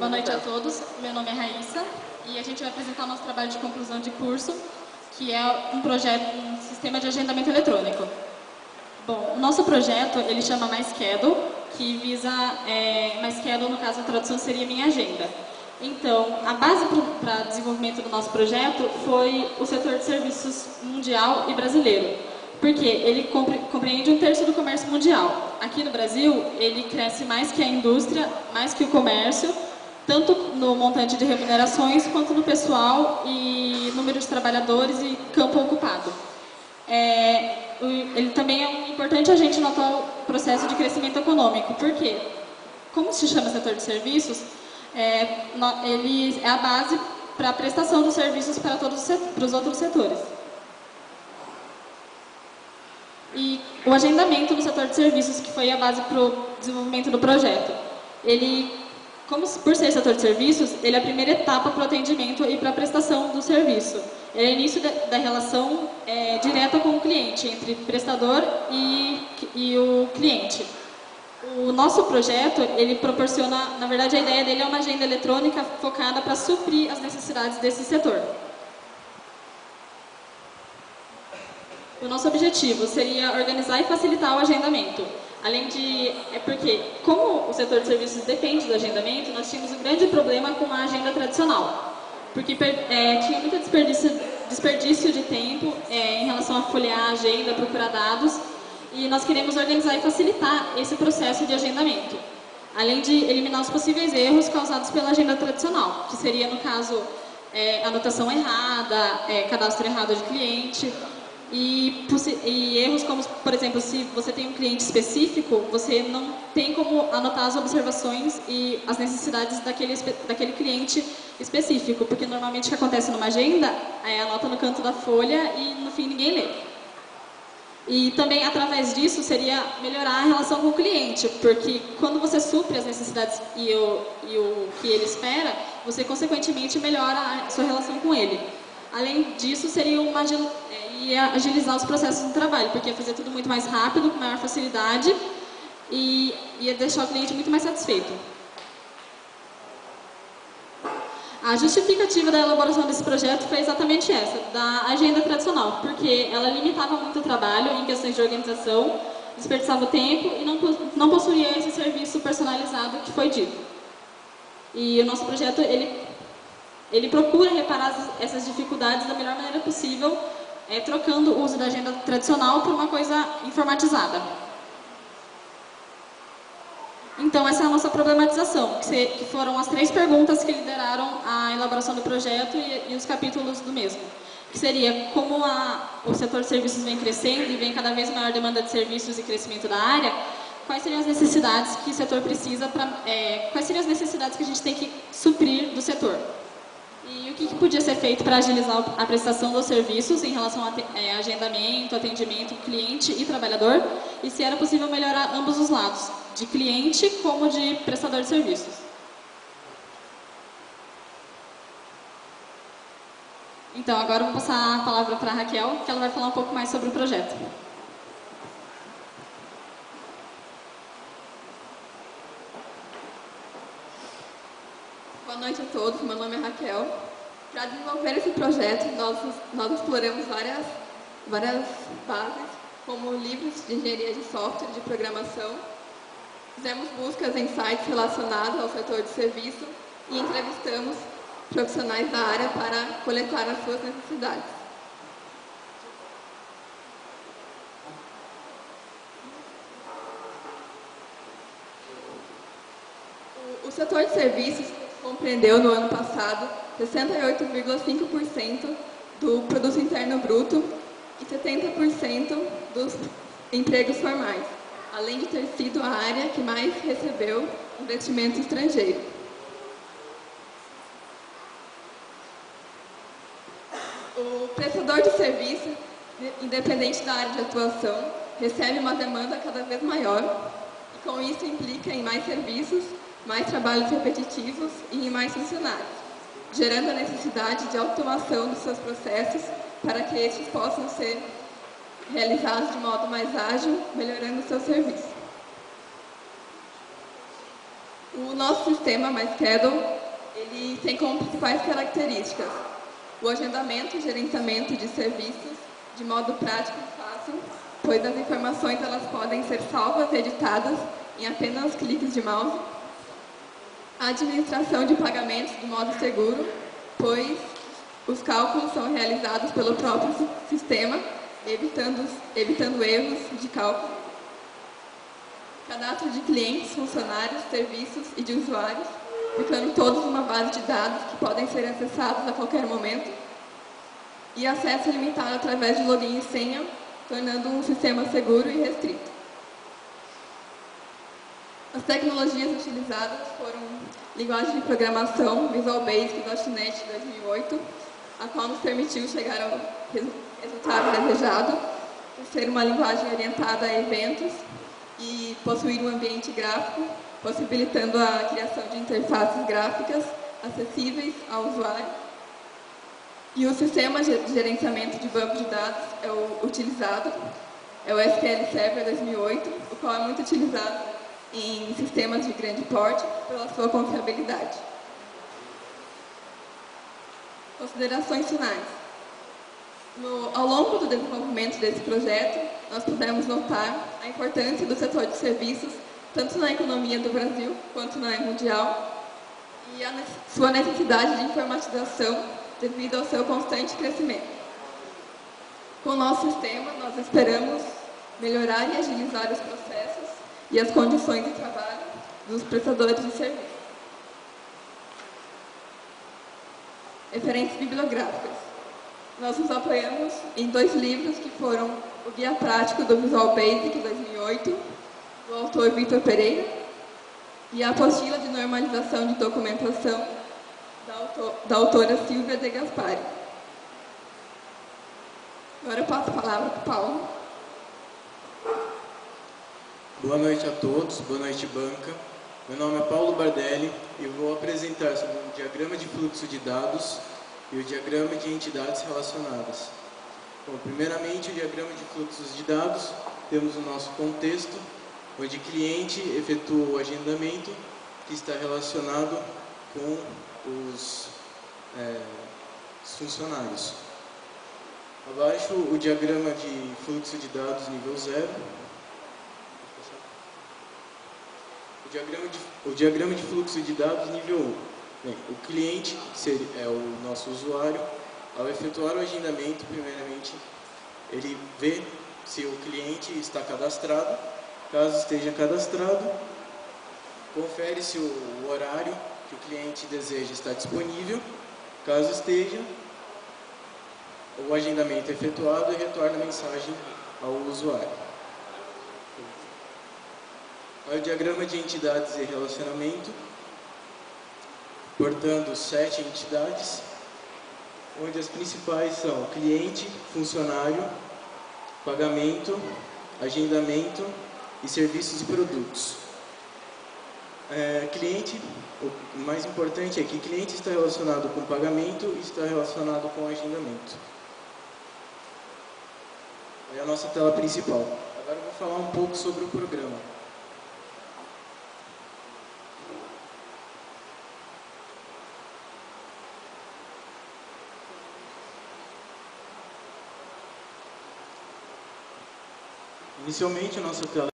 Boa noite a todos, meu nome é Raíssa e a gente vai apresentar o nosso trabalho de conclusão de curso, que é um projeto, um sistema de agendamento eletrônico. Bom, o nosso projeto, ele chama MySchedule, que visa, MySchedule, no caso a tradução seria Minha Agenda. Então, a base para desenvolvimento do nosso projeto foi o setor de serviços mundial e brasileiro, porque ele compreende 1/3 do comércio mundial. Aqui no Brasil, ele cresce mais que a indústria, mais que o comércio, tanto no montante de remunerações, quanto no pessoal e número de trabalhadores e campo ocupado. Ele também é um importante agente no atual processo de crescimento econômico, porque, como se chama setor de serviços, ele é a base para a prestação dos serviços para os outros setores. E o agendamento no setor de serviços, que foi a base para o desenvolvimento do projeto. Por ser setor de serviços, ele é a primeira etapa para o atendimento e para a prestação do serviço. É o início da relação direta com o cliente, entre prestador e o cliente. O nosso projeto, ele proporciona, na verdade a ideia dele é uma agenda eletrônica focada para suprir as necessidades desse setor. O nosso objetivo seria organizar e facilitar o agendamento. Porque, como o setor de serviços depende do agendamento, nós tínhamos um grande problema com a agenda tradicional. Porque tinha muito desperdício de tempo em relação a folhear a agenda, procurar dados, e nós queremos organizar e facilitar esse processo de agendamento. Além de eliminar os possíveis erros causados pela agenda tradicional, que seria, no caso, anotação errada, cadastro errado de cliente, e erros como, por exemplo, se você tem um cliente específico, você não tem como anotar as observações e as necessidades daquele cliente específico, porque normalmente o que acontece numa agenda anota no canto da folha e no fim ninguém lê. E também, através disso, seria melhorar a relação com o cliente, porque quando você supre as necessidades e o que ele espera, você, consequentemente, melhora a sua relação com ele. Além disso, seria ia agilizar os processos do trabalho, porque ia fazer tudo muito mais rápido, com maior facilidade, e ia deixar o cliente muito mais satisfeito. A justificativa da elaboração desse projeto foi exatamente essa, da agenda tradicional, porque ela limitava muito o trabalho em questões de organização, desperdiçava o tempo e não possuía esse serviço personalizado que foi dito. E o nosso projeto, ele procura reparar essas dificuldades da melhor maneira possível, trocando o uso da agenda tradicional por uma coisa informatizada. Então, essa é a nossa problematização, que foram as 3 perguntas que lideraram a elaboração do projeto e os capítulos do mesmo. Que seria como o setor de serviços vem crescendo e vem cada vez maior demanda de serviços e crescimento da área, quais seriam as necessidades que o setor precisa quais seriam as necessidades que a gente tem que suprir do setor. E o que podia ser feito para agilizar a prestação dos serviços em relação a agendamento, atendimento, cliente e trabalhador, e se era possível melhorar ambos os lados, de cliente como de prestador de serviços. Então, agora eu vou passar a palavra para a Raquel, que ela vai falar um pouco mais sobre o projeto. Boa noite a todos, meu nome é Raquel. Para desenvolver esse projeto, nós exploramos várias bases, como livros de engenharia de software, de programação. Fizemos buscas em sites relacionados ao setor de serviço e entrevistamos profissionais da área para coletar as suas necessidades. O setor de serviços compreendeu no ano passado 68,5% do produto interno bruto e 70% dos empregos formais, além de ter sido a área que mais recebeu investimento estrangeiro. O prestador de serviço, independente da área de atuação, recebe uma demanda cada vez maior e com isso implica em mais serviços, mais trabalhos repetitivos e em mais funcionários, gerando a necessidade de automação dos seus processos para que estes possam ser realizados de modo mais ágil, melhorando o seu serviço. O nosso sistema MySchedule, ele tem como principais características o agendamento e gerenciamento de serviços de modo prático e fácil, pois as informações elas podem ser salvas e editadas em apenas cliques de mouse. A administração de pagamentos de modo seguro, pois os cálculos são realizados pelo próprio sistema, evitando erros de cálculo. Cadastro de clientes, funcionários, serviços e de usuários, ficando todos numa base de dados que podem ser acessados a qualquer momento. E acesso ilimitado através de login e senha, tornando um sistema seguro e restrito. As tecnologias utilizadas foram linguagem de programação Visual Basic .NET 2008, a qual nos permitiu chegar ao resultado desejado, por ser uma linguagem orientada a eventos e possuir um ambiente gráfico, possibilitando a criação de interfaces gráficas acessíveis ao usuário. E o sistema de gerenciamento de banco de dados é o utilizado, é o SQL Server 2008, o qual é muito utilizado em sistemas de grande porte pela sua confiabilidade. Considerações finais. Ao longo do desenvolvimento desse projeto, nós pudemos notar a importância do setor de serviços, tanto na economia do Brasil quanto na mundial, e a sua necessidade de informatização devido ao seu constante crescimento. Com o nosso sistema, nós esperamos melhorar e agilizar os processos e as condições de trabalho dos prestadores de serviço. Referências bibliográficas. Nós nos apoiamos em 2 livros que foram o Guia Prático do Visual Basic 2008, do autor Vitor Pereira, e a Apostila de Normalização de Documentação, da autora Silvia De Gaspari. Agora eu passo a palavra para o Paulo. Boa noite a todos, boa noite banca. Meu nome é Paulo Bardelli e vou apresentar sobre o diagrama de fluxo de dados e o diagrama de entidades relacionadas. Bom, primeiramente, o diagrama de fluxos de dados, temos o nosso contexto, onde o cliente efetua o agendamento, que está relacionado com os funcionários. Abaixo, o diagrama de fluxo de dados nível 0. O diagrama de fluxo de dados nível 1. Bem, o cliente é o nosso usuário. Ao efetuar o agendamento, primeiramente, ele vê se o cliente está cadastrado. Caso esteja cadastrado, confere se o horário que o cliente deseja está disponível. Caso esteja, o agendamento é efetuado e retorna a mensagem ao usuário. É o diagrama de entidades e relacionamento, portando 7 entidades, onde as principais são cliente, funcionário, pagamento, agendamento e serviços e produtos. Cliente, o mais importante é que cliente está relacionado com pagamento e está relacionado com agendamento. É a nossa tela principal. Agora eu vou falar um pouco sobre o programa. Inicialmente, a nossa tela